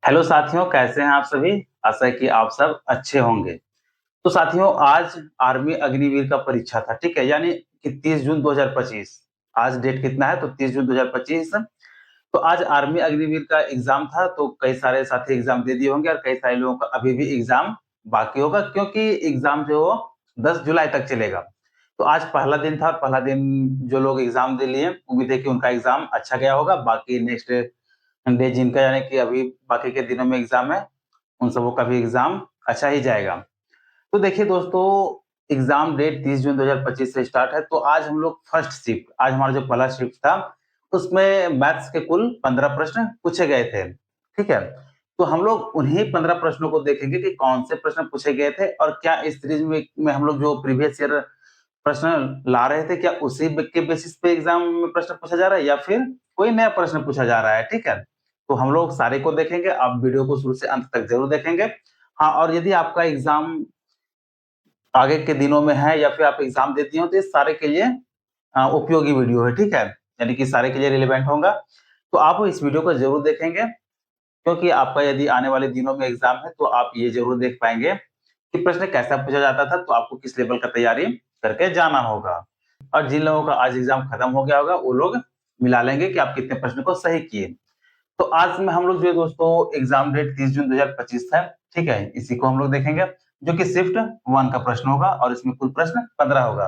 Hello साथियों, कैसे हैं आप सभी? आशा है कि आप सब अच्छे होंगे। तो साथियों, आज आर्मी अग्निवीर का परीक्षा था, ठीक है? यानी कि 30 जून 2025। आज डेट कितना है? तो 30 जून 2025। तो आज आर्मी अग्निवीर का एग्ज़ाम था, तो कई सारे साथी एग्ज़ाम दे दिए होंगे और कई सारे लोगों का अभी भी एग्ज़ाम बाकी होगा क्योंकि एग्ज़ाम जो 10 जुलाई तक चलेगा। तो आज पहला दिन था और पहला दिन जो लोग एग्ज़ाम दे लिए, उम्मीद है कि उनका एग्ज़ाम अच्छा गया होगा। बाकी नेक्स्ट डे जिनका यानी कि अभी बाकी के दिनों में एग्ज़ाम है, उन सबों का भी एग्ज़ाम अच्छा ही जाएगा। तो देखिए दोस्तों, एग्ज़ाम डेट 30 जून 2025 से स्टार्ट है, तो आज हम लोग फर्स्ट शिफ्ट आज हमारा जो पहला शिफ्ट था, उसमें मैथ्स के कुल 15 प्रश्न पूछे गए थे, ठीक है? तो हम लोग उन्हीं 15 प्रश्नों को देखेंगे कि कौन से प्रश्न पूछे गए थे और क्या इस सीरीज़ में हम लोग जो प्रीवियस ईयर प्रश्न ला रहे थे, क्या उसी के बेसिस पे एग्ज़ाम में प्रश्न पूछा जा रहा है या फिर कोई नया प्रश्न पूछा जा रहा है, ठीक है? तो हम लोग सारे को देखेंगे, आप वीडियो को शुरू से अंत तक ज़रूर देखेंगे। हाँ, और यदि आपका एग्ज़ाम आगे के दिनों में है या फिर आप एग्ज़ाम देती हो, तो ये सारे के लिए उपयोगी वीडियो है, ठीक है? यानी कि सारे के लिए रिलेवेंट होगा। तो आप इस वीडियो को ज़रूर देखेंगे क्योंकि आपका यदि आने वाले दिनों में एग्ज़ाम है, तो आप ये ज़रूर देख पाएँगे कि प्रश्न कैसा पूछा जाता था, तो आपको किस लेवल का तैयारी करके जाना होगा। और जिन लोगों का आज एग्ज़ाम खत्म हो गया होगा, वो लोग मिला लेंगे कि आप कितने प्रश्न को सही किए। तो आज में हम लोग जो है दोस्तों एग्ज़ाम डेट 30 जून 2025 है, ठीक है? इसी को हम लोग देखेंगे, जो कि शिफ्ट 1 का प्रश्न होगा और इसमें कुल प्रश्न 15 होगा।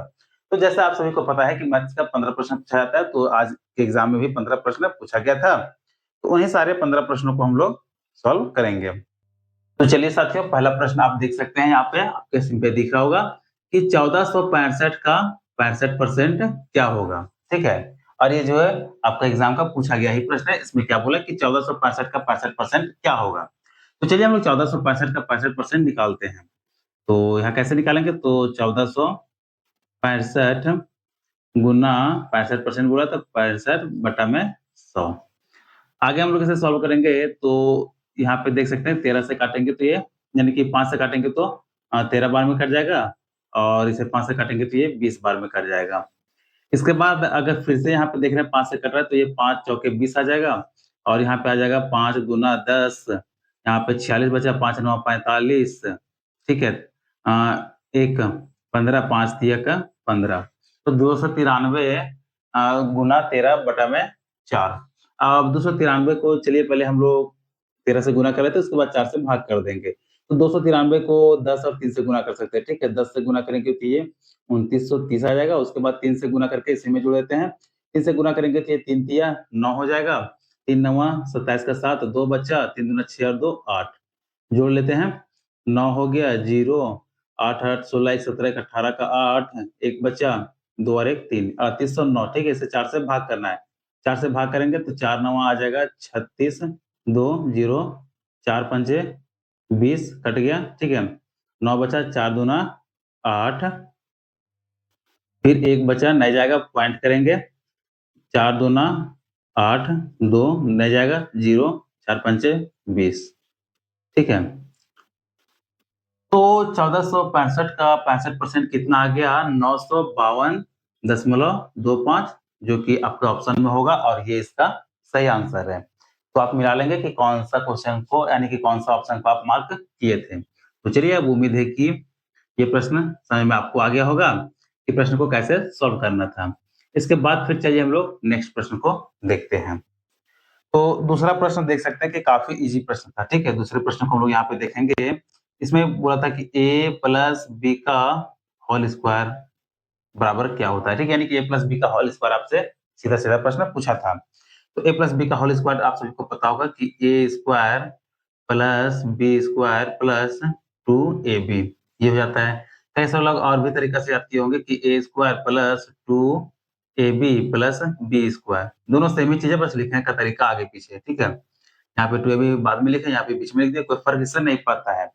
तो जैसा आप सभी को पता है कि मैथ्स का 15 प्रश्न पूछा जाता है, तो आज के एग्ज़ाम में भी 15 प्रश्न पूछा गया था। तो उन्हीं सारे 15 प्रश्नों को हम लोग सॉल्व करेंगे। तो चलिए साथियों, पहला प्रश्न आप देख सकते हैं यहाँ पे, आपके स्क्रीन पे दिख रहा होगा कि 1465 का 65% क्या होगा? ठीक है? और ये जो है आपका एग्ज़ाम का पूछा गया ही प्रश्न है, इसमें क्या बोला कि 1465 का 65% क्या होगा? तो चलिए हम लोग 1465 का 65% निकालते हैं। तो यहाँ कैसे निकालेंगे? तो 1465 गुना 65% बोला तो 65 बटा में 100। आगे हम लोग इसे सॉल्व करेंगे तो यहाँ पे देख सकते हैं 13 से काटेंगे तो ये यानी कि 5 से काटेंगे तो 13 बार में कट जाएगा और इसे 5 से काटेंगे तो ये 20 बार में कट जाएगा। इसके बाद अगर फिर से यहाँ पे देख रहे हैं 5 से कट रहा है तो ये 5 चौके 20 आ जाएगा और यहाँ पे आ जाएगा 5 गुना 10, यहाँ पे 46 बचा, 5 9 45, ठीक है? 1 15, 5 तिया का 15, तो 293 गुना 13 बटा में 4। अब 293 को चलिए पहले हम लोग 13 से गुना कर लेते हैं, उसके बाद 4 से भाग कर देंगे। तो 293 को 10 और 3 से गुना कर सकते हैं, ठीक है? 10 से गुना करेंगे तो ये 2930 आ जाएगा, उसके बाद 3 से गुना करके इसी में जोड़ देते हैं। 3 से गुना करेंगे तो ये 3 तिया 9 हो जाएगा, 3 नवा 27 का 7, 2 बचा, 3 दूना 6 और 2 8, जोड़ लेते हैं। 9 हो गया, 0, 8 8 16, 1 17, 1 18 का 8, 1 बचा, 2 और 1 3, 3809, ठीक है? इसे 4 से भाग करना है। 4 से भाग करेंगे तो 4 नवा आ जाएगा 36, 2 0, 4 पंजे 20 कट गया, ठीक है? 9 बचा, 4 दूना 8, फिर 1 बचा, नहीं जाएगा, पॉइंट करेंगे, 4 दूना 8, 2 नहीं जाएगा, 0, 4 पंचे 20, ठीक है? तो 1465 का 65% कितना आ गया? 952.25, जो कि आपके ऑप्शन में होगा और ये इसका सही आंसर है। तो आप मिला लेंगे कि कौन-सा क्वेश्चन को यानी कि कौन-सा ऑप्शन को आप मार्क किए थे। तो चलिए अब उम्मीद है कि ये प्रश्न समझ में आपको आ गया होगा कि प्रश्न को कैसे सॉल्व करना था। इसके बाद फिर चलिए हम लोग नेक्स्ट प्रश्न को देखते हैं। तो दूसरा प्रश्न देख सकते हैं कि काफ़ी ईज़ी प्रश्न था, ठीक है? दूसरे प्रश्न को हम लोग यहाँ पे देखेंगे। इसमें बोला था कि a प्लस b का होल स्क्वायर बराबर क्या होता है? ठीक है? यानी कि a प्लस b का होल स्क्वायर आपसे सीधा-सीधा प्रश्न पूछा था। तो a प्लस b का होल स्क्वायर आप सभी को पता होगा कि a square plus b square plus 2ab ये हो जाता है। कई सारे लोग और भी तरीका से याद किए होंगे कि a square plus 2ab plus b square, दोनों सेम ही चीज़ है, बस लिखने का तरीका आगे-पीछे है, ठीक है? यहाँ पे 2ab बाद में लिखे, यहाँ पे बीच में लिख दिया, कोई फ़र्क इससे नहीं पड़ता है।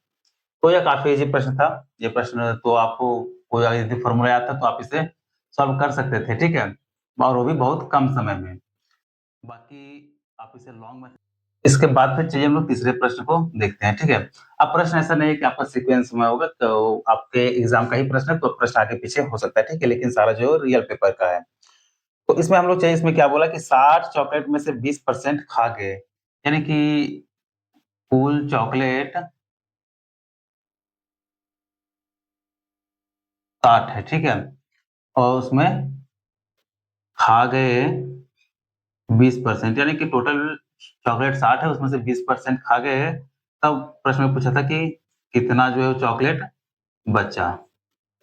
तो यह काफ़ी ईज़ी प्रश्न था। ये प्रश्न तो आपको कोई अगर यदि फ़ॉर्मूला याद था तो आप इसे सॉल्व कर सकते थे, ठीक है? और वो भी बहुत कम समय में। बाकी आप इसे लॉन्ग में इसके बाद फिर चलिए हम लोग तीसरे प्रश्न को देखते हैं, ठीक है? अब प्रश्न ऐसा नहीं है कि आपका सीक्वेंस में होगा, तो आपके एग्ज़ाम का ही प्रश्न है, तो प्रश्न आगे-पीछे हो सकता है, ठीक है? लेकिन सारा जो है रियल पेपर का है। तो इसमें हम लोग चाहिए इसमें क्या बोला कि 60 चॉकलेट में से 20% खा गए। यानी कि कुल चॉकलेट 60 है, ठीक है? और उसमें खा गए 20%, यानी कि टोटल चॉकलेट 60 है, उसमें से 20% खा गए हैं। तब प्रश्न में पूछा था कि कितना जो है वो चॉकलेट बचा,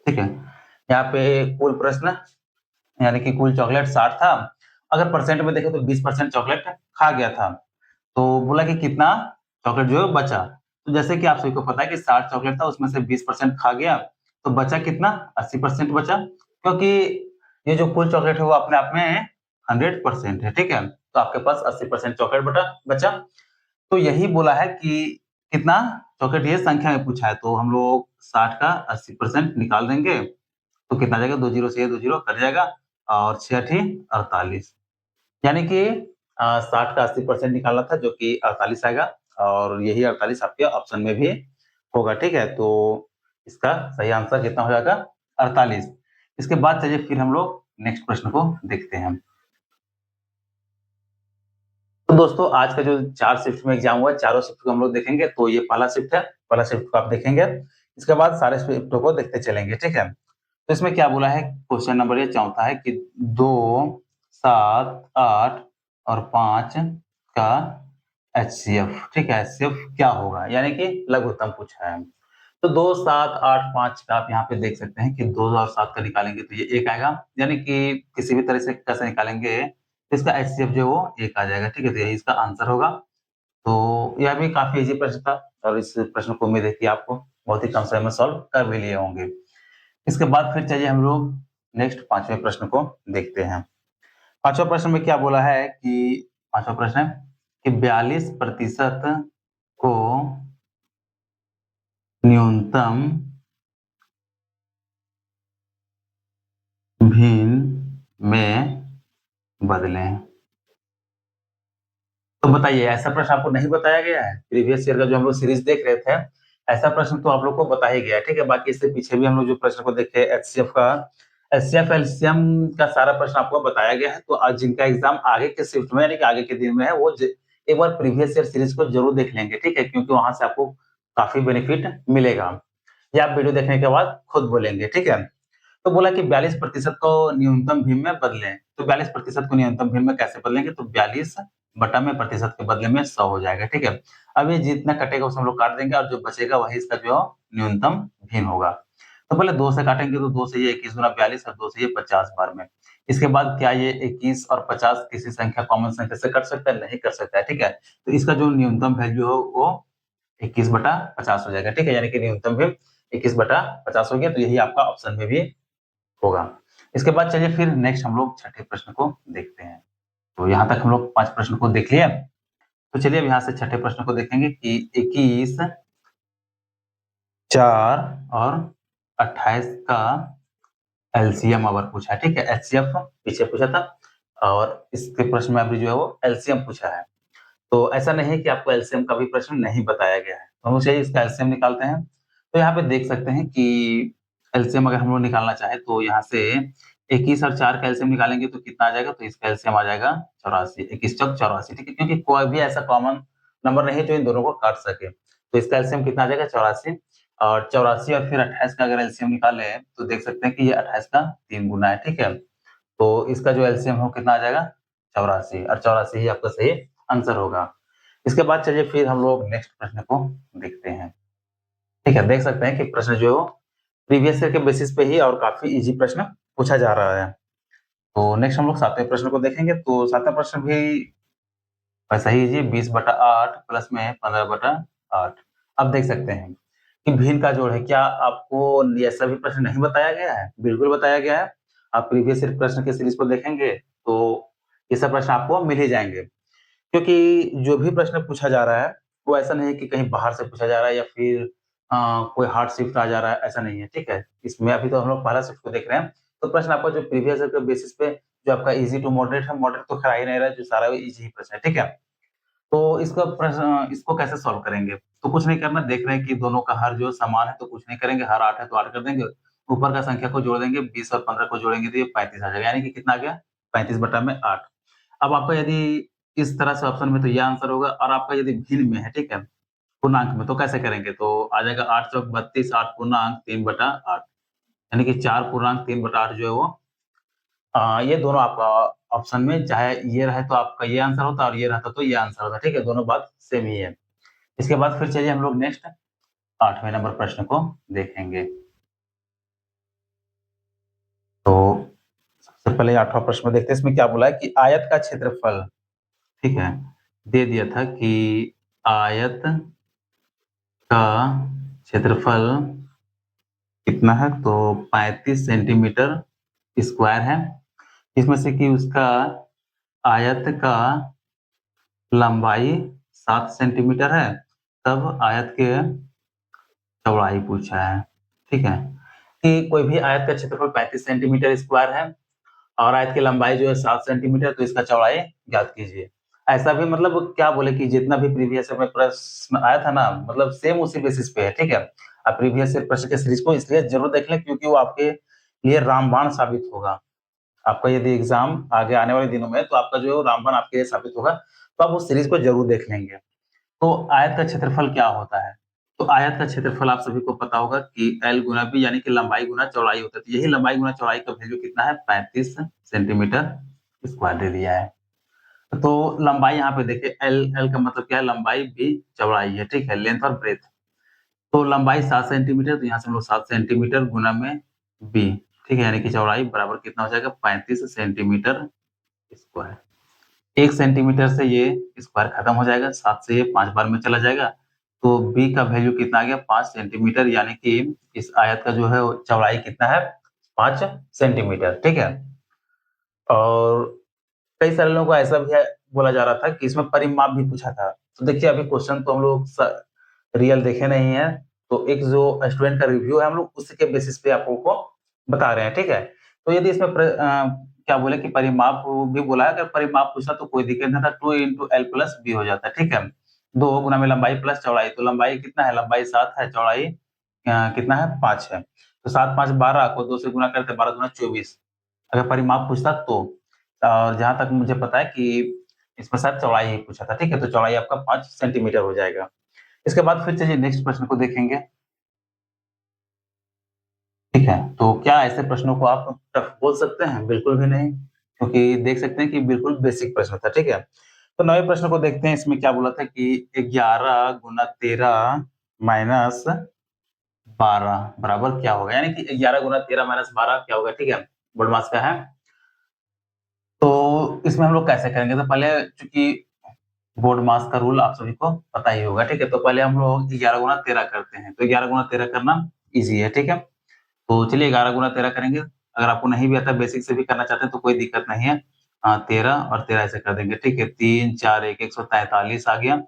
ठीक है? यहाँ पे कुल प्रश्न यानी कि कुल चॉकलेट 60 था। अगर परसेंट में देखें तो 20% चॉकलेट खा गया था। तो बोला कि कितना चॉकलेट जो है बचा। तो जैसे कि आप सभी को पता है कि 60 चॉकलेट था, उसमें से 20% खा गया, तो बचा कितना? 80% बचा। क्योंकि ये जो कुल चॉकलेट है वो अपने आप में 100% है, ठीक है? तो आपके पास 80% चॉकलेट बचा। तो यही बोला है कि कितना चॉकलेट, ये संख्या में पूछा है, तो हम लोग 60 का 80% निकाल देंगे, तो कितना आ जाएगा? 2 जीरो से ये 2 जीरो कट जाएगा और 6 अठी 48, यानी कि 60 का 80% निकालना था, जो कि 48 आएगा, और यही 48 आपके ऑप्शन में भी होगा, ठीक है? तो इसका सही आंसर कितना हो जाएगा? 48। इसके बाद चलिए फिर हम लोग नेक्स्ट प्रश्न को देखते हैं। तो दोस्तों आज का जो 4 शिफ्ट में एग्जाम हुआ है, चारों शिफ्ट को हम लोग देखेंगे। तो ये पहला शिफ्ट है, पहला शिफ्ट को आप देखेंगे। इसके बाद सारे शिफ्टों को देखते चलेंगे, ठीक है? तो इसमें क्या बोला है, क्वेश्चन नंबर ये चौथा है कि 2, 7, 8 और 5 का एचसीएफ, ठीक है? एचसीएफ क्या होगा, यानी कि लघुत्तम पूछा है। तो 2, 7, 8, 5 का आप यहाँ पे देख सकते हैं कि 2 और 7 का निकालेंगे तो ये 1 आएगा, यानी कि किसी भी तरह से कैसे निकालेंगे तो इसका एचसीएफ जो है वो 1 आ जाएगा, ठीक है? तो यही इसका आंसर होगा। तो यह भी काफ़ी ईज़ी प्रश्न था, और इस प्रश्न को उम्मीद है कि आपको बहुत ही कम समय में सॉल्व कर भी लिए होंगे। इसके बाद फिर चलिए हम लोग नेक्स्ट 5वें प्रश्न को देखते हैं। 5वां प्रश्न में क्या बोला है कि 5वां प्रश्न है कि 42% को न्यूनतम भिन्न में बदलें। तो बताइए, ऐसा प्रश्न आपको नहीं बताया गया है? प्रीवियस ईयर का जो हम लोग सीरीज़ देख रहे थे, ऐसा प्रश्न तो आप लोग को बता ही गया है, ठीक है? बाकी इससे पीछे भी हम लोग जो प्रश्न को देखे एचसीएफ का, एचसीएफ, एलसीएम का सारा प्रश्न आपको बताया गया है। तो आज जिनका एग्ज़ाम आगे के शिफ्ट में यानी कि आगे के दिन में है, वो एक बार प्रीवियस ईयर सीरीज़ को ज़रूर देख लेंगे, ठीक है? क्योंकि वहाँ से आपको काफ़ी बेनिफिट मिलेगा। ये आप वीडियो देखने के बाद खुद बोलेंगे, ठीक है? तो बोला कि 42% को न्यूनतम भीम में बदलें। तो 42% को न्यूनतम भीम में कैसे बदलेंगे? तो 42 बटा में प्रतिशत के बदले में 100 हो जाएगा, ठीक है? अब ये जितना कटेगा उसको हम लोग काट देंगे, और जो बचेगा वही इसका जो न्यूनतम भीम होगा। तो पहले 2 से काटेंगे, तो 2 से ये 21 गुना 42 और 2 से ये 50 बार में। इसके बाद क्या ये 21 और 50 किसी संख्या कॉमन संख्या से कट सकता है? नहीं कर सकता है, ठीक है? तो इसका जो न्यूनतम वैल्यू हो वो 21 बटा 50 हो जाएगा, ठीक है? यानी कि न्यूनतम भीम 21 बटा 50 हो गया, तो यही आपका ऑप्शन में भी होगा। इसके बाद चलिए फिर नेक्स्ट हम लोग छठे प्रश्न को देखते हैं। तो यहाँ तक हम लोग 5 प्रश्न को देख लिए। तो चलिए अब यहाँ से छठे प्रश्न को देखेंगे कि 21, 4 और 28 का एलसीएम अगर पूछा है, ठीक है? एचसीएफ पीछे पूछा था, और इसके प्रश्न में अभी जो है वो एलसीएम पूछा है। तो ऐसा नहीं है कि आपको एलसीएम का भी प्रश्न नहीं बताया गया है। तो हम चलिए इसका एलसीएम निकालते हैं। तो यहाँ पे देख सकते हैं कि एलसीएम अगर हम लोग निकालना चाहें तो यहाँ से 21 और 4 का एलसीएम निकालेंगे तो कितना आ जाएगा? तो इसका एलसीएम आ जाएगा 84, 21 चौक 84, ठीक है? क्योंकि कोई भी ऐसा कॉमन नंबर नहीं है जो इन दोनों को काट सके। तो इसका एलसीएम कितना आ जाएगा? 84, और 84 और फिर 28 का अगर एलसीएम निकालें तो देख सकते हैं कि ये 28 का 3 गुना है, ठीक है? तो इसका जो एलसीएम हो कितना आ जाएगा? 84, और 84 ही आपका सही आंसर होगा। इसके बाद चलिए फिर हम लोग नेक्स्ट प्रश्न को देखते हैं। ठीक है, देख सकते हैं कि प्रश्न जो है वो प्रीवियस ईयर के बेसिस पे ही और काफ़ी ईज़ी प्रश्न पूछा जा रहा है। तो नेक्स्ट हम लोग 7वें प्रश्न को देखेंगे, तो 7वां प्रश्न भी वैसा ही ईज़ी, 20/8 प्लस में 15/8। अब देख सकते हैं कि भिन्न का जोड़ है। क्या आपको ये सभी प्रश्न नहीं बताया गया है? बिल्कुल बताया गया है। आप प्रीवियस ईयर प्रश्न की सीरीज़ को देखेंगे तो ये सब प्रश्न आपको मिल ही जाएँगे। क्योंकि जो भी प्रश्न पूछा जा रहा है, वो ऐसा नहीं है कि कहीं बाहर से पूछा जा रहा है या फिर कोई हार्ड शिफ्ट आ जा रहा है, ऐसा नहीं है, ठीक है? इसमें अभी तो हम लोग पहला शिफ्ट को देख रहे हैं, तो प्रश्न आपका जो प्रीवियस ईयर के बेसिस पे जो आपका ईज़ी टू मॉडरेट है, मॉडरेट तो खा ही नहीं रहा है, जो सारा ईज़ी ही प्रश्न है, ठीक है? तो इसका प्रश्न इसको कैसे सॉल्व करेंगे? तो कुछ नहीं करना, देख रहे हैं कि दोनों का हर जो समान है, तो कुछ नहीं करेंगे, हर 8 है तो 8 कर देंगे, ऊपर का संख्या को जोड़ देंगे, 20 और 15 को जोड़ेंगे तो ये 35 आ जाएगा, यानी कि कितना आ गया? 35 बटा में 8। अब आपका यदि इस तरह से ऑप्शन में तो ये आंसर होगा, और आपका यदि भिन्न में है, ठीक है? पूर्णांक में, तो कैसे करेंगे? तो आ जाएगा 8 चौक 32, 8 पूर्णांक 3/8, यानी कि 4 पूर्णांक 3/8 जो है वो ये दोनों आपका ऑप्शन में चाहे ये रहे तो आपका ये आंसर होता और ये रहता तो ये आंसर होता, ठीक है? दोनों बात सेम ही है। इसके बाद फिर चलिए हम लोग नेक्स्ट 8वें नंबर प्रश्न को देखेंगे। तो सबसे पहले 8वां प्रश्न देखते हैं, इसमें क्या बोला है कि आयत का क्षेत्रफल, ठीक है? दे दिया था कि आयत का क्षेत्रफल कितना है, तो 35 सेंटीमीटर स्क्वायर है। इसमें से कि उसका आयत का लंबाई 7 सेंटीमीटर है, तब आयत के चौड़ाई पूछा है, ठीक है? कि कोई भी आयत का क्षेत्रफल 35 सेंटीमीटर स्क्वायर है और आयत की लंबाई जो है 7 सेंटीमीटर, तो इसका चौड़ाई ज्ञात कीजिए। ऐसा भी मतलब क्या बोले कि जितना भी प्रीवियस में प्रश्न आया था ना, मतलब सेम उसी बेसिस पे है, ठीक है? आप प्रीवियस ईयर प्रश्न के सीरीज को इसलिए ज़रूर देख लें क्योंकि वो आपके लिए रामबाण साबित होगा। आपका यदि एग्ज़ाम आगे आने वाले दिनों में है, तो आपका जो है वो रामबाण आपके लिए साबित होगा, तो आप उस सीरीज को ज़रूर देख लेंगे। तो आयत का क्षेत्रफल क्या होता है? तो आयत का क्षेत्रफल आप सभी को पता होगा कि L गुना B यानी कि लंबाई गुना चौड़ाई होता है। तो यही लंबाई गुना चौड़ाई का वैल्यू कितना है? 35 सेंटीमीटर स्क्वायर दे दिया है। तो लंबाई यहाँ पे देखिए L का मतलब क्या है? लंबाई, B चौड़ाई है, ठीक है? लेंथ और ब्रेड्थ। तो लंबाई 7 सेंटीमीटर, तो यहाँ से हम लोग 7 सेंटीमीटर गुना में B, ठीक है? यानी कि चौड़ाई बराबर कितना हो जाएगा? 35 सेंटीमीटर स्क्वायर। 1 सेंटीमीटर से ये स्क्वायर खत्म हो जाएगा, 7 से ये 5 बार में चला जाएगा, तो b का वैल्यू कितना आ गया? 5 सेंटीमीटर, यानी कि इस आयत का जो है वो चौड़ाई कितना है? 5 सेंटीमीटर, ठीक है? और कई सारे लोगों को ऐसा भी है बोला जा रहा था कि इसमें परिमाप भी पूछा था। तो देखिए अभी क्वेश्चन तो हम लोग रियल देखे नहीं है, तो एक जो स्टूडेंट का रिव्यू है हम लोग उसी के बेसिस पे आप लोगों को बता रहे हैं, ठीक है? तो यदि इसमें क्या बोले कि परिमाप भी बोला है, अगर परिमाप पूछा तो कोई दिक्कत नहीं था, 2 इंटू एल प्लस बी हो जाता है, ठीक है? 2 गुना में लंबाई प्लस चौड़ाई, तो लंबाई कितना है? लंबाई 7 है, चौड़ाई कितना है? 5 है। तो 7 5 12 को 2 से गुना करते 12 दूना 24, अगर परिमाप पूछता तो। और जहाँ तक मुझे पता है कि इसमें शायद चौड़ाई ही पूछा था, ठीक है? तो चौड़ाई आपका 5 सेंटीमीटर हो जाएगा। इसके बाद फिर चलिए नेक्स्ट प्रश्न को देखेंगे, ठीक है? तो क्या ऐसे प्रश्नों को आप टफ बोल सकते हैं? बिल्कुल भी नहीं, क्योंकि देख सकते हैं कि बिल्कुल बेसिक प्रश्न था, ठीक है? तो 9वें प्रश्न को देखते हैं, इसमें क्या बोला था कि 11 गुना 13 माइनस 12 बराबर क्या होगा? यानी कि 11 गुना 13 माइनस 12 क्या होगा? ठीक है? बोर्ड मार्क्स का है। तो इसमें हम लोग कैसे करेंगे? तो पहले चूँकि बोर्ड मास का रूल आप सभी को पता ही होगा, ठीक है? तो पहले हम लोग 11 गुना 13 करते हैं, तो 11 गुना 13 करना ईज़ी है, ठीक है? तो चलिए 11 गुना 13 करेंगे, अगर आपको नहीं भी आता बेसिक से भी करना चाहते हैं तो कोई दिक्कत नहीं है। 13 और 13 ऐसे कर देंगे, ठीक है? 3 4 1 143 आ गया,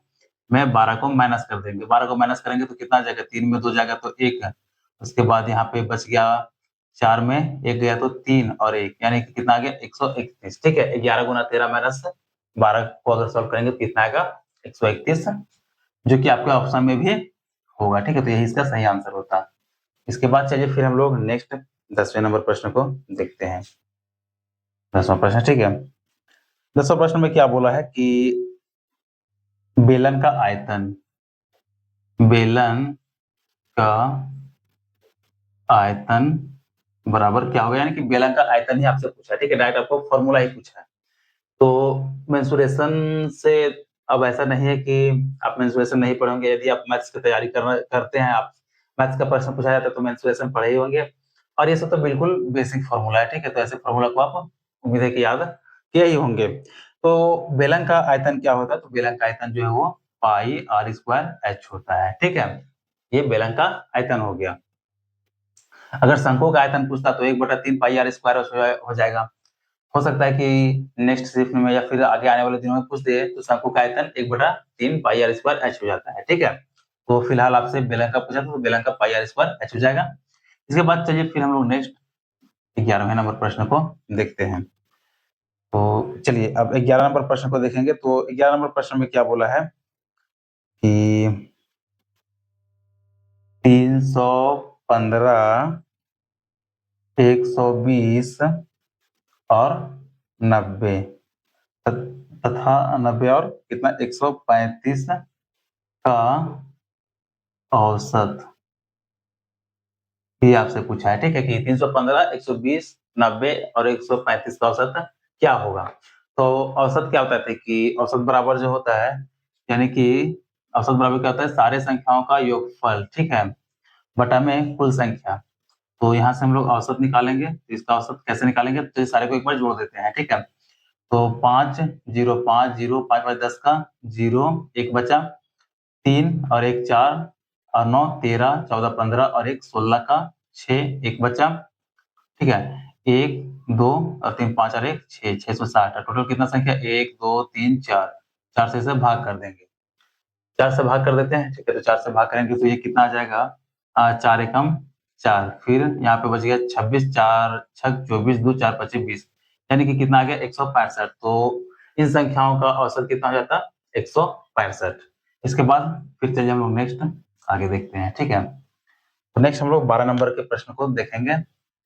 में 12 को माइनस कर देंगे, 12 को माइनस करेंगे तो कितना आ जाएगा? 3 में 2 जाएगा तो 1 है, उसके बाद यहाँ पे बच गया 4 में 1 गया तो 3 और 1 यानी कि कितना आ गया? 131, ठीक है? 11 गुना 13 माइनस 12 को अगर सॉल्व करेंगे तो कितना आएगा? 131, जो कि आपके ऑप्शन में भी होगा, ठीक है? तो यही इसका सही आंसर होता है। इसके बाद चलिए फिर हम लोग नेक्स्ट 10वें नंबर प्रश्न को देखते हैं। 10वां प्रश्न, ठीक है? 10वां प्रश्न में क्या बोला है कि बेलन का आयतन, बेलन का आयतन बराबर क्या होगा? यानी कि बेलन का आयतन ही आपसे पूछा है, ठीक है? डायरेक्ट आपको फॉर्मूला ही पूछा है। तो मेंसुरेशन से अब ऐसा नहीं है कि आप मेंसुरेशन नहीं पढ़ोगे, यदि आप मैथ्स की तैयारी करते हैं, आप मैथ्स का प्रश्न पूछा जाता है तो मेंसुरेशन पढ़े ही होंगे और ये सब तो बिल्कुल बेसिक फॉर्मूला है, ठीक है? तो ऐसे फॉर्मूला को आप उम्मीद है कि याद किए ही होंगे। तो बेलन का आयतन क्या होता है? तो बेलन का आयतन जो है वो पाई आर स्क्वायर एच होता है, ठीक है? ये बेलन का आयतन हो गया। अगर शंकु का आयतन पूछता तो 1/3 पाई आर स्क्वायर हो जाएगा। हो सकता है कि नेक्स्ट शिफ्ट में या फिर आगे आने वाले दिनों में पूछ दे तो शंकु का आयतन 1/3 पाई आर स्क्वायर एच हो जाता है, ठीक है? तो फिलहाल आपसे बेलन का पूछा तो बेलन का पाई आर स्क्वायर एच हो जाएगा। इसके बाद चलिए फिर हम लोग नेक्स्ट 11वें नंबर प्रश्न को देखते हैं। तो चलिए अब 11 नंबर प्रश्न को देखेंगे, तो 11 नंबर प्रश्न में क्या बोला है कि 315, 120 और 90 तथा 90 और कितना 135 का औसत ये आपसे पूछा है, ठीक है, कि 315, 120, 90 और 135 का औसत क्या होगा? तो औसत क्या होता है कि औसत बराबर जो होता है, यानी कि औसत बराबर क्या होता है? सारे संख्याओं का योगफल, ठीक है, बटा में कुल संख्या। तो यहाँ से हम लोग औसत निकालेंगे, तो इसका औसत कैसे निकालेंगे? तो ये सारे को एक बार जोड़ देते हैं, ठीक है? तो 5, 0, 5, 0, 5, 5, 10 का 0, 1 बचा, 3 और 1 4 और 9 13, 14 15 और 1 16 का 6, 1 बचा, ठीक है? 1, 2 और 3 5 और 1 6, 660 टोटल कितना संख्या? 1, 2, 3, 4, 4 से इसे भाग कर देंगे। 4 से भाग कर देते हैं, ठीक है? तो 4 से भाग करेंगे तो ये कितना आ जाएगा? 4 एकम 4, फिर यहाँ पे बच गया 26, 4 छक 24, 2 4 पचे 20, यानी कि कितना आ गया? 165। तो इन संख्याओं का औसत कितना हो जाता? 165। इसके बाद फिर चलिए हम लोग नेक्स्ट आगे देखते हैं, ठीक है? तो नेक्स्ट हम लोग 12 नंबर के प्रश्न को देखेंगे,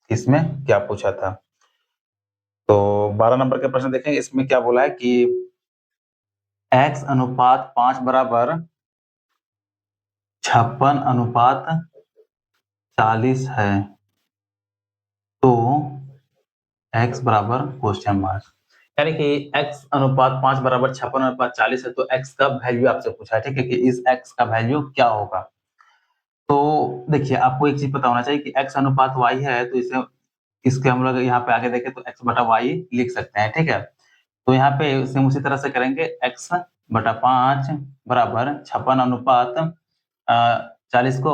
इसमें क्या पूछा था। तो 12 नंबर के प्रश्न देखेंगे, इसमें क्या बोला है कि x अनुपात 5 बराबर 56 अनुपात 40 है, तो x बराबर क्वेश्चन मार्क, यानी कि x अनुपात 5 बराबर 56 अनुपात 40 है, तो x का वैल्यू आपसे पूछा है, ठीक है, कि इस x का वैल्यू क्या होगा? तो देखिए, आपको एक चीज पता होना चाहिए कि x अनुपात y है, तो इसे इसके हम लोग यहाँ पे आगे देखें तो x बटा y लिख सकते हैं, ठीक है? तो यहाँ पे सेम उसी तरह से करेंगे, x बटा 5 बराबर 56 अनुपात 40 को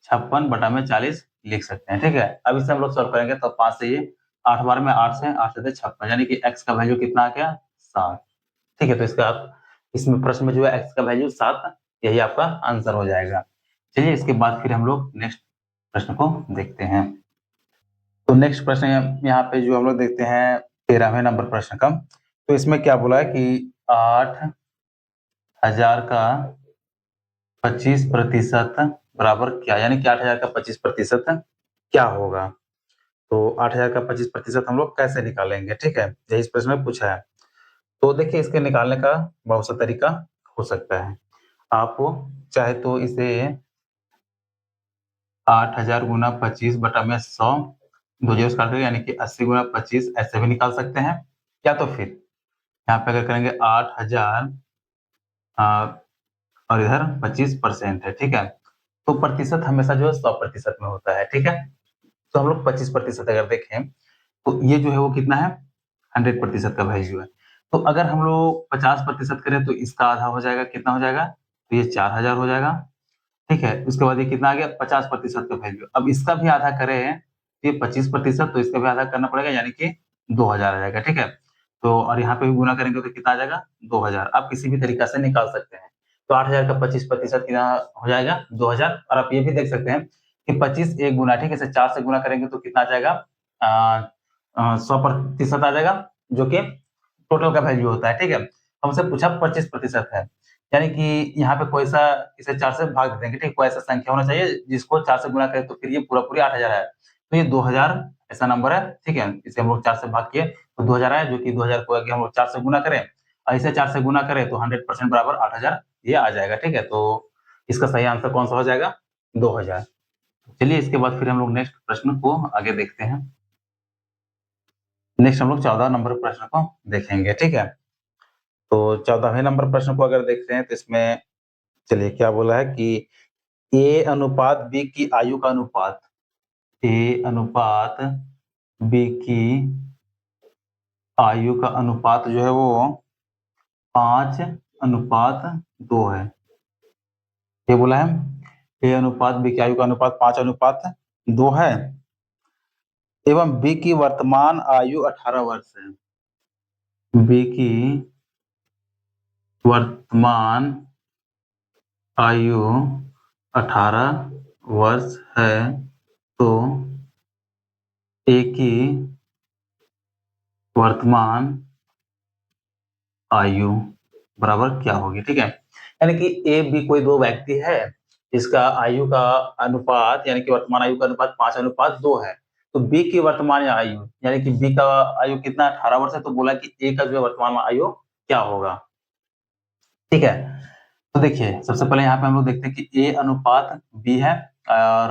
56 बटा में 40 लिख सकते हैं, ठीक है? अब इसे हम लोग सॉल्व करेंगे तो 5 से ये 8 बार में 8 से 8 से 56, यानी कि x का वैल्यू कितना आ गया? 7, ठीक है? तो इसका आप इसमें प्रश्न में जो है x का वैल्यू 7, यही आपका आंसर हो जाएगा। चलिए इसके बाद फिर हम लोग नेक्स्ट प्रश्न को देखते हैं। तो नेक्स्ट प्रश्न यहाँ पे जो हम लोग देखते हैं 13वें नंबर प्रश्न का, तो इसमें क्या बोला है कि 8,000 का 25% बराबर क्या? यानी कि 8,000 का 25% क्या होगा? तो 8,000 का 25% हम लोग कैसे निकालेंगे, ठीक है? यही इस प्रश्न में पूछा है। तो देखिए, इसके निकालने का बहुत सा तरीका हो सकता है। आप चाहे तो इसे 8,000 गुना 25 बटा में 100, 2 जीरो काट देंगे, यानी कि 80 गुना 25 ऐसे भी निकाल सकते हैं, या तो फिर यहाँ पे अगर करेंगे 8,000 और इधर 25% है, ठीक है? तो प्रतिशत हमेशा जो है 100% में होता है, ठीक है? तो हम लोग 25% अगर देखें, तो ये जो है वो कितना है? 100% का वैल्यू है। तो अगर हम लोग 50% करें तो इसका आधा हो जाएगा, कितना हो जाएगा? तो ये 4,000 हो जाएगा, ठीक है? उसके बाद ये कितना आ गया? 50% का वैल्यू। अब इसका भी आधा करें, तो ये 25%, तो इसका भी आधा करना पड़ेगा, यानी कि 2,000 आ जाएगा, ठीक है? तो और यहाँ पे भी गुना करेंगे तो कितना आ जाएगा? 2,000। आप किसी भी तरीका से निकाल सकते हैं। तो 8,000 का 25% कितना हो जाएगा? 2,000। और आप ये भी देख सकते हैं कि 25 एक गुना, ठीक है? इसे 4 से गुना करेंगे तो कितना आ जाएगा? 100% आ जाएगा, जो कि टोटल का वैल्यू होता है, ठीक है? हमसे पूछा 25% है, यानी कि यहाँ पे कोई सा इसे 4 से भाग देंगे, ठीक है? कोई ऐसा संख्या होना चाहिए जिसको 4 से गुणा करें तो फिर ये पूरा पूरी 8,000 आए। तो ये 2,000 ऐसा नंबर है, ठीक है? इसे हम लोग 4 से भाग किए तो 2,000 आया, जो कि 2,000 को अगर हम लोग 4 से गुणा करें और इसे 4 से गुणा करें तो 100% बराबर 8,000 ये आ जाएगा, ठीक है? तो इसका सही आंसर कौन-सा हो जाएगा? 2,000। चलिए इसके बाद फिर हम लोग नेक्स्ट प्रश्न को आगे देखते हैं। नेक्स्ट हम लोग 14 नंबर प्रश्न को देखेंगे, ठीक है? तो 14वें नंबर प्रश्न को अगर देखते हैं तो इसमें चलिए क्या बोला है कि ए अनुपात बी की आयु का अनुपात, ए अनुपात बी की आयु का अनुपात जो है वो 5:2 है। ये बोला है ए अनुपात बी की आयु का अनुपात 5:2 है, एवं बी की वर्तमान आयु 18 वर्ष है। बी की वर्तमान आयु 18 वर्ष है, तो ए की वर्तमान आयु बराबर क्या होगी, ठीक है? यानी कि ए बी कोई दो व्यक्ति है, इसका आयु का अनुपात यानी कि वर्तमान आयु का अनुपात 5:2 है। तो बी की वर्तमान आयु यानी कि बी का आयु कितना 18 वर्ष है, तो बोला कि ए का जो है वर्तमान आयु क्या होगा, ठीक है? तो देखिए, सबसे पहले यहाँ पे हम लोग देखते हैं कि A अनुपात B है और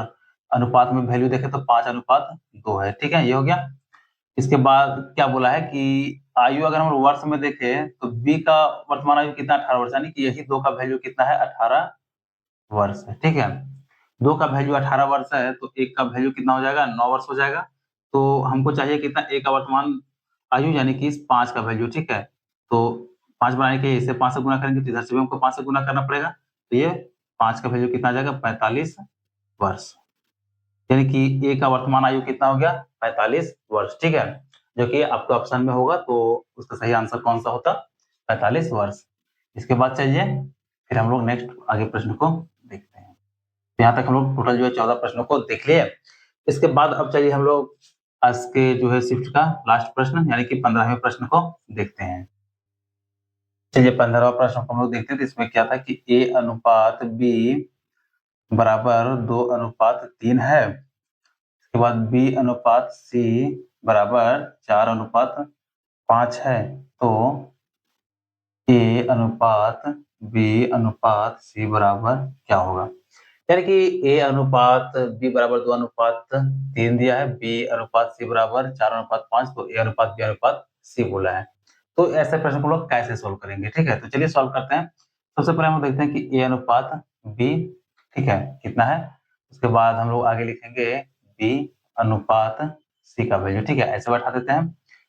अनुपात में वैल्यू देखें तो 5 अनुपात 2 है, ठीक है? ये हो गया। इसके बाद क्या बोला है कि आयु अगर हम वर्ष में देखें तो B का वर्तमान आयु कितना 18 वर्ष, यानी कि यही 2 का वैल्यू कितना है 18 वर्ष है, ठीक है? 2 का वैल्यू 18 वर्ष है तो 1 का वैल्यू कितना हो जाएगा 9 वर्ष हो जाएगा। तो हमको चाहिए कितना A का वर्तमान आयु यानी कि इस 5 का वैल्यू, ठीक है? तो 5 बनाने के इसे 5 से गुणा करेंगे तो इधर से भी हमको 5 से गुणा करना पड़ेगा। तो ये 5 का वैल्यू कितना आ जाएगा 45 वर्ष। यानी कि ए का वर्तमान आयु कितना हो गया 45 वर्ष, ठीक है? जो कि आपके ऑप्शन में होगा तो उसका सही आंसर कौन सा होता 45 वर्ष। इसके बाद चलिए फिर हम लोग नेक्स्ट आगे प्रश्न को देखते हैं। तो यहाँ तक हम लोग टोटल जो है 14 प्रश्नों को देख लिए। इसके बाद अब चलिए हम लोग आज के जो है शिफ्ट का लास्ट प्रश्न यानी कि 15वें प्रश्न को देखते हैं। चलिए 15वां प्रश्न को हम लोग देखते हैं तो इसमें क्या था कि A अनुपात B बराबर 2 अनुपात 3 है। उसके बाद B अनुपात C बराबर 4 अनुपात 5 है। तो A अनुपात B अनुपात C बराबर क्या होगा? यानी कि A अनुपात B बराबर 2 अनुपात 3 दिया है, B अनुपात C बराबर 4 अनुपात 5, तो A अनुपात B अनुपात C बोला है। तो ऐसे प्रश्न को लोग कैसे सॉल्व करेंगे, ठीक है? तो चलिए सॉल्व करते हैं। सबसे पहले हम देखते हैं कि A अनुपात B, ठीक है, कितना है? उसके बाद हम लोग आगे लिखेंगे B अनुपात C का वैल्यू, ठीक है? ऐसे बैठा देते हैं।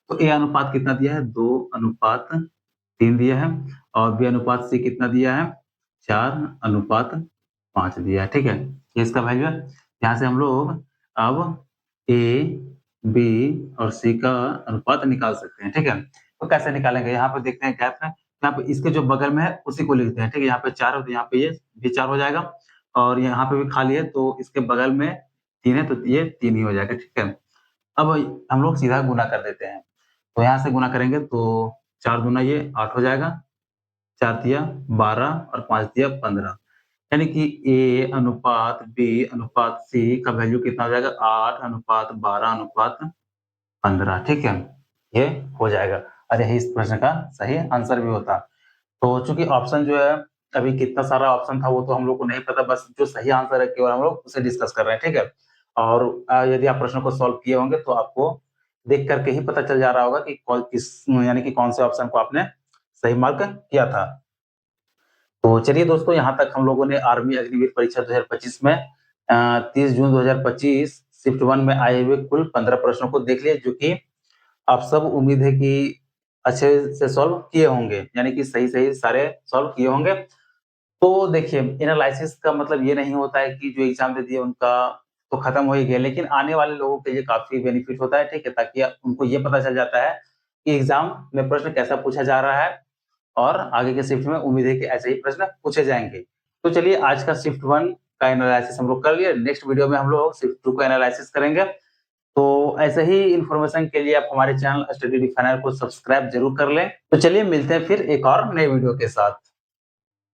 तो A अनुपात कितना दिया है 2 अनुपात 3 दिया है और B अनुपात C कितना दिया है 4 अनुपात 5 दिया है, ठीक है? ये इसका वैल्यू है। यहाँ से हम लोग अब A, B और C का अनुपात निकाल सकते हैं, ठीक है? तो कैसे निकालेंगे? यहाँ पे देखते हैं गैप है, यहाँ पे इसके जो बगल में है उसी को लिखते हैं, ठीक है? यहाँ पे 4 है तो यहाँ पे ये भी 4 हो जाएगा और यहाँ पे भी खाली है तो इसके बगल में 3 है तो ये 3 ही हो जाएगा, ठीक है? अब हम लोग सीधा गुणा कर देते हैं। तो यहाँ से गुणा करेंगे तो 4 दूना ये 8 हो जाएगा, 4 तिया 12 और 5 तिया 15, यानी कि A अनुपात B अनुपात C का वैल्यू कितना हो जाएगा 8 अनुपात 12 अनुपात 15, ठीक है? ये हो जाएगा और यही इस प्रश्न का सही आंसर भी होता। तो चूंकि ऑप्शन जो है अभी कितना सारा ऑप्शन था वो तो हम लोग को नहीं पता, बस जो सही आंसर है केवल हम लोग उसे डिस्कस कर रहे हैं, ठीक है? और यदि आप प्रश्न को सॉल्व किए होंगे तो आपको देख करके ही पता चल जा रहा होगा कि यानी कि कौन से ऑप्शन को आपने सही मार्क किया था। तो चलिए दोस्तों, यहाँ तक हम लोगों ने आर्मी अग्निवीर परीक्षा 2025 में 30 जून 2025 शिफ्ट 1 में आए हुए कुल 15 प्रश्नों को देख लिए, जो कि आप सब उम्मीद है कि अच्छे से सॉल्व किए होंगे, यानी कि सही-सही सारे सॉल्व किए होंगे। तो देखिए, एनालिसिस का मतलब ये नहीं होता है कि जो एग्ज़ाम दे दिए उनका तो खत्म हो ही गया, लेकिन आने वाले लोगों के लिए काफ़ी बेनिफिट होता है, ठीक है? ताकि उनको ये पता चल जाता है कि एग्ज़ाम में प्रश्न कैसा पूछा जा रहा है और आगे के शिफ्ट में उम्मीद है कि ऐसे ही प्रश्न पूछे जाएँगे। तो चलिए आज का शिफ्ट 1 का एनालिसिस हम लोग कर लिए, नेक्स्ट वीडियो में हम लोग शिफ्ट 2 का एनालिसिस करेंगे। तो ऐसे ही इन्फॉर्मेशन के लिए आप हमारे चैनल स्टडी डिफाइनर को सब्सक्राइब ज़रूर कर लें। तो चलिए मिलते हैं फिर एक और नए वीडियो के साथ।